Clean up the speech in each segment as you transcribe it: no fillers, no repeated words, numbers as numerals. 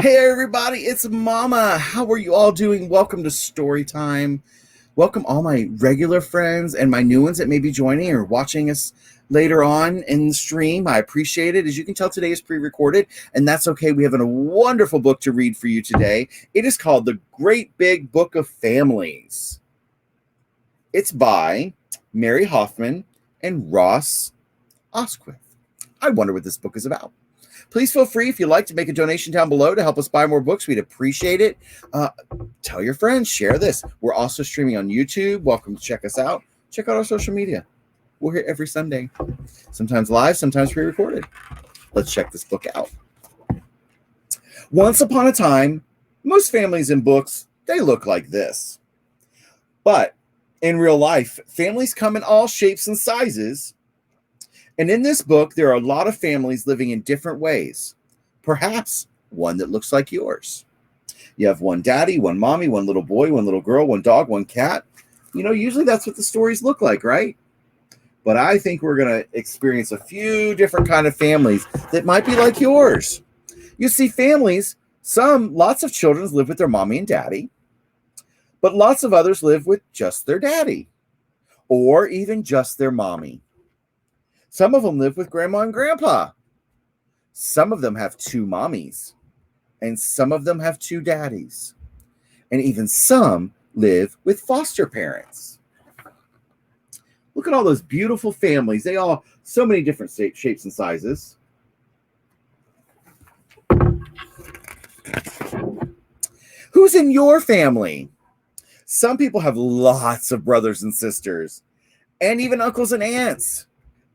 Hey everybody, it's Mama. How are you all doing? Welcome to Storytime. Welcome all my regular friends and my new ones that may be joining or watching us later on in the stream. I appreciate it. As you can tell, today is pre-recorded, and that's okay. We have a wonderful book to read for you today. It is called The Great Big Book of Families. It's by Mary Hoffman and Ross Osquith. I wonder what this book is about. Please feel free, if you'd like, to make a donation down below to help us buy more books. We'd appreciate it. Tell your friends, share this. We're also streaming on YouTube. Welcome to check us out. Check out our social media. We're here every Sunday, sometimes live, sometimes pre-recorded. Let's check this book out. Once upon a time, most families in books, they look like this. But in real life, families come in all shapes and sizes. And in this book, there are a lot of families living in different ways. Perhaps one that looks like yours. You have one daddy, one mommy, one little boy, one little girl, one dog, one cat. You know, usually that's what the stories look like, right? But I think we're going to experience a few different kind of families that might be like yours. You see, families, lots of children live with their mommy and daddy, but lots of others live with just their daddy or even just their mommy. Some of them live with grandma and grandpa. Some of them have two mommies, and some of them have two daddies. And even some live with foster parents. Look at all those beautiful families. They all, so many different shapes and sizes. Who's in your family? Some people have lots of brothers and sisters, and even uncles and aunts,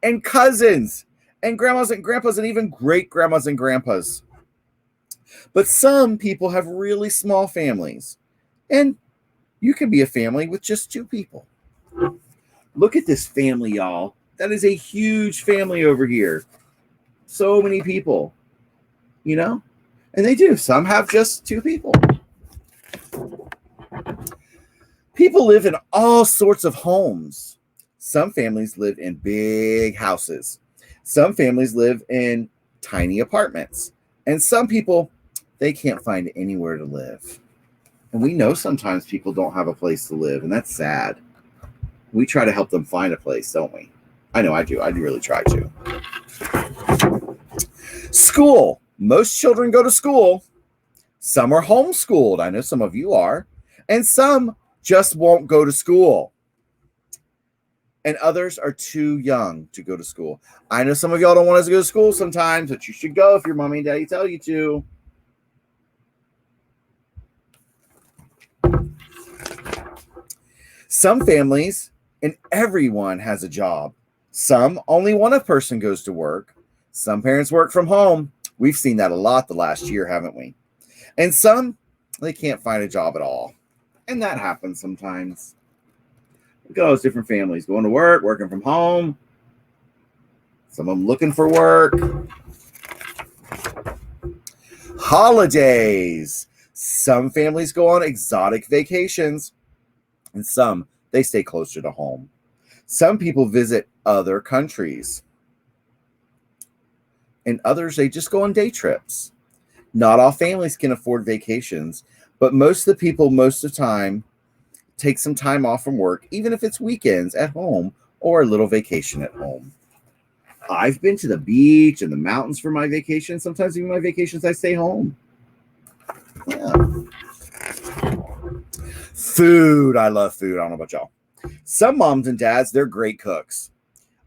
and cousins, and grandmas and grandpas, and even great grandmas and grandpas. But some people have really small families, and you can be a family with just two people. Look at this family, y'all. That is a huge family over here. So many people, you know? And they do. Some have just two people. People live in all sorts of homes. Some families live in big houses. Some families live in tiny apartments. And some people, they can't find anywhere to live. And we know sometimes people don't have a place to live, and that's sad. We try to help them find a place, don't we? I know I do. I do really try to. School. Most children go to school. Some are homeschooled. I know some of you are. And some just won't go to school. And others are too young to go to school. I know some of y'all don't want us to go to school sometimes, but you should go if your mommy and daddy tell you to. Some families, and everyone has a job. Some, only one person goes to work. Some parents work from home. We've seen that a lot the last year, haven't we? And some, they can't find a job at all. And that happens sometimes. Look at all those different families going to work, working from home. Some of them looking for work. Holidays. Some families go on exotic vacations, and some, they stay closer to home. Some people visit other countries, and others, they just go on day trips. Not all families can afford vacations, but most of the people, most of the time, take some time off from work, even if it's weekends at home or a little vacation at home. I've been to the beach and the mountains for my vacation. Sometimes even my vacations, I stay home. Yeah. Food. I love food. I don't know about y'all. Some moms and dads, they're great cooks.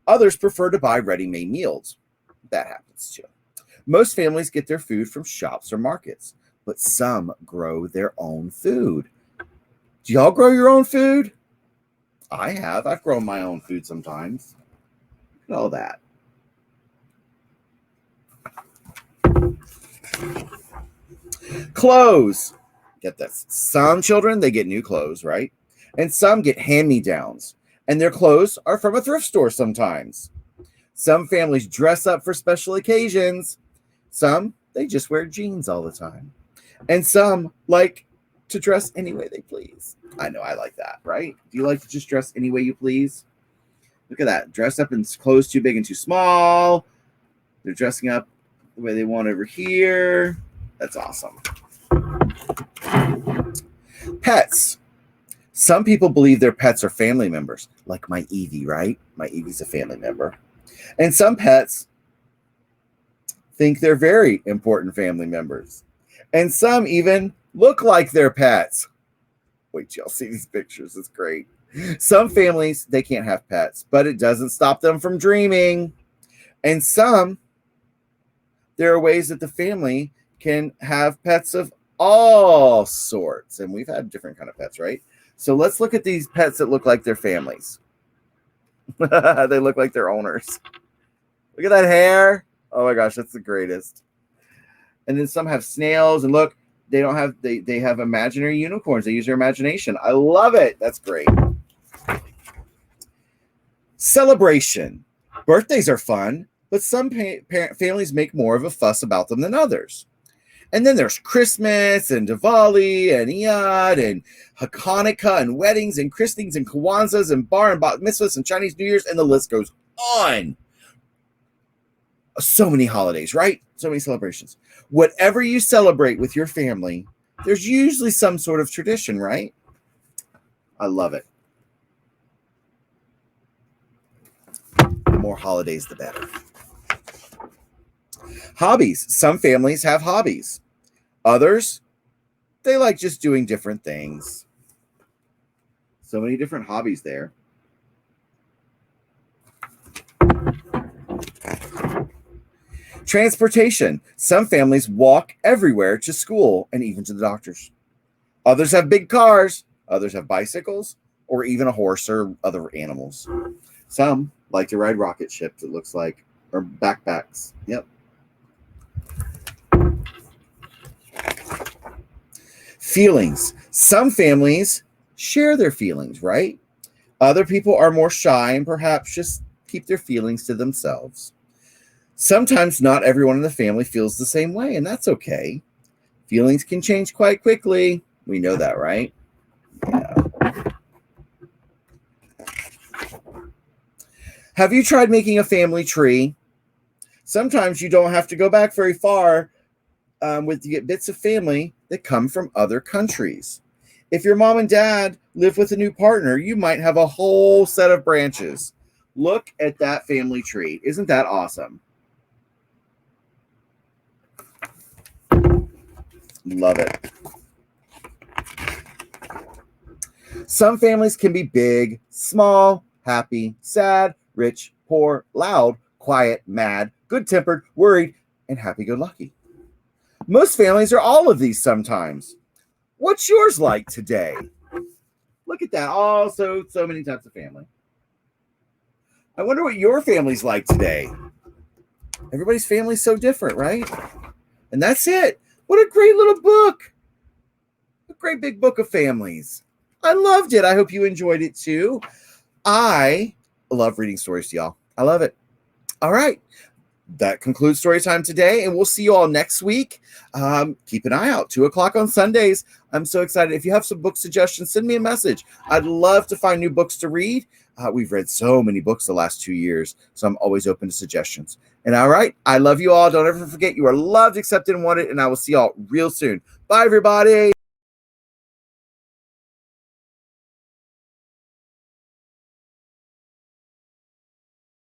Others prefer to buy ready-made meals. That happens too. Most families get their food from shops or markets, but some grow their own food. Do y'all grow your own food? I have. I've grown my own food sometimes. Look at all that. Clothes. Get this. Some children, they get new clothes, right? And some get hand-me-downs. And their clothes are from a thrift store sometimes. Some families dress up for special occasions. Some, they just wear jeans all the time. And some like to dress any way they please. I know I like that, right? Do you like to just dress any way you please? Look at that. Dress up in clothes too big and too small. They're dressing up the way they want over here. That's awesome. Pets. Some people believe their pets are family members, like my Evie, right? My Evie's a family member. And some pets think they're very important family members. And some even look like their pets. Wait till y'all see these pictures. It's great. Some families, they can't have pets, but it doesn't stop them from dreaming. And some, there are ways that the family can have pets of all sorts. And we've had different kind of pets, right? So let's look at these pets that look like their families. They look like their owners. Look at that hair. Oh my gosh, that's the greatest. And then some have snails, and look, they don't have, they have imaginary unicorns. They use their imagination. I love it. That's great. Celebration. Birthdays are fun, but some families make more of a fuss about them than others. And then there's Christmas and Diwali and Eid and Hanukkah and weddings and christenings and Kwanzas and bar and bat mitzvahs and Chinese New Year's, and the list goes on. So many holidays, right? So many celebrations. Whatever you celebrate with your family, there's usually some sort of tradition, right? I love it. The more holidays, the better. Hobbies. Some families have hobbies. Others, they like just doing different things. So many different hobbies there. Transportation. Some families walk everywhere to school and even to the doctors. Others have big cars. Others have bicycles or even a horse or other animals. Some like to ride rocket ships, it looks like, or backpacks. Yep. Feelings. Some families share their feelings, right? Other people are more shy and perhaps just keep their feelings to themselves. Sometimes not everyone in the family feels the same way, and that's okay. Feelings can change quite quickly. We know that, right? Yeah. Have you tried making a family tree? Sometimes you don't have to go back very far to get bits of family that come from other countries. If your mom and dad live with a new partner, you might have a whole set of branches. Look at that family tree. Isn't that awesome? Love it. Some families can be big, small, happy, sad, rich, poor, loud, quiet, mad, good-tempered, worried, and happy-go-lucky. Most families are all of these sometimes. What's yours like today? Look at that. Also, so many types of family. I wonder what your family's like today. Everybody's family's so different, right? And that's it. What a great little book. A great big book of families. I loved it. I hope you enjoyed it too. I love reading stories to y'all. I love it. All right. That concludes Storytime today, and we'll see you all next week. Keep an eye out, 2 o'clock on Sundays. I'm so excited. If you have some book suggestions, send me a message. I'd love to find new books to read. We've read so many books the last 2 years, so I'm always open to suggestions. And all right, I love you all. Don't ever forget you are loved, accepted, and wanted, and I will see y'all real soon. Bye, everybody.